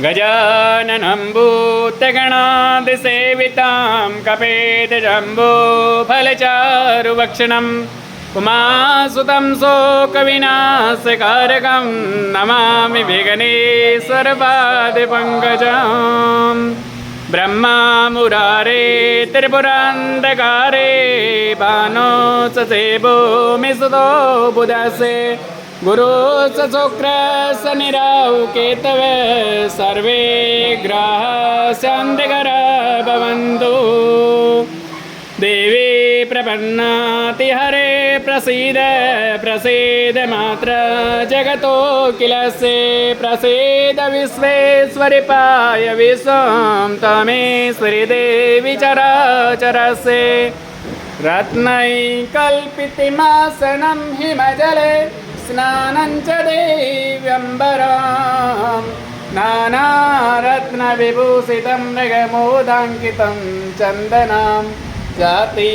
गजाननं भूतगणादिसेवितां कपेतजम्बूफलचारुभक्षणम् उमासुतं शोकविनाशकारकं नमामि विघ्नेश्वरपादपङ्कजम् ब्रह्मा मुरारे त्रिपुरान्धकारे भानो ससेवो मिसुतो बुधसे गुरु शुक्र शनिराहु केतवे सर्वे ग्रहाः शान्तिकरा भवन्तु। देवी प्रपन्नाति हरे प्रसीद प्रसीद मात्र जगतो किलस्य प्रसीद विश्वेश्वरि पाय विश्वं तमेश्वरि देवी चराचरस्य रत्नैकल्पितमासनं हिमजले स्नानं च देव्यम्बरं नानारत्नविभूषितं मृगमोदाङ्कितं चन्दनं जाति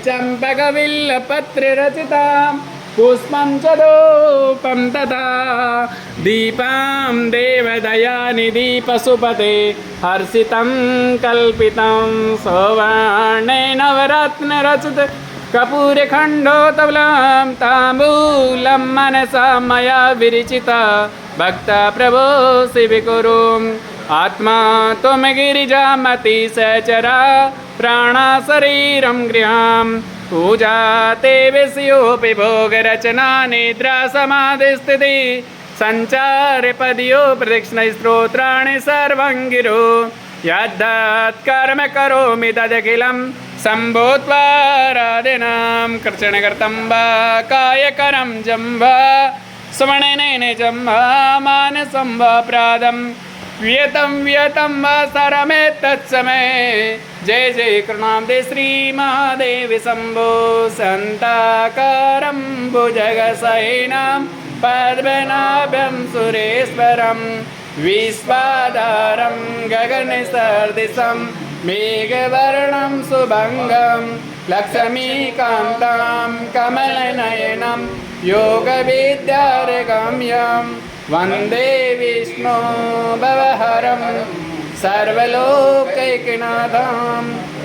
चम्पकविल्लपत्रिरचितां पुष्पं च धूपं तथा दीपां देवदयानिधि पशुपते हर्षितं कल्पितं सौवर्णे नवरत्नरचित कपूरखण्डोत्तबलं ताम्बूलं मनसा मया विरचिता भक्ता प्रभो शिविकुरुम् आत्मा त्वं गिरिजामति सचरा प्राणा शरीरं गृहं पूजा ते विषयोऽपि भोगरचना निद्रा समाधिस्थिति सञ्चारपदयो प्रदक्षिणस्तोत्राणि सर्वं गिरो यद्यत् कर्म करोमि तदखिलं शम्भोत्वाराधनां कर्षणकर्तं वा कायकरं जं वा स्मरणेन जं वा मानसं वा प्रादं व्यतं वा सरमेतत्समये जय जय कृणाब्दे श्रीमहादेवी शम्भो शान्ताकारं भुजगशयनं पद्मनाभं सुरेश्वरं विश्वाधारं गगनसदृशं मेघवर्णं शुभङ्गं लक्ष्मीकान्तं कमलनयनं योगविद्यारगम्यं वन्दे विष्णु भवहरं सर्वलोकैकनाथं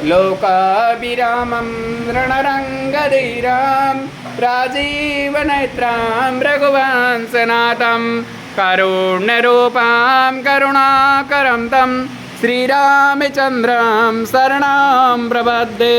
लोकाभिरामं रणरङ्गधीरां राजीवनेत्रां रघुवंशनाथं कारुण्यरूपां करुणाकरं तं श्रीरामचन्द्रं शरणं प्रपद्ये।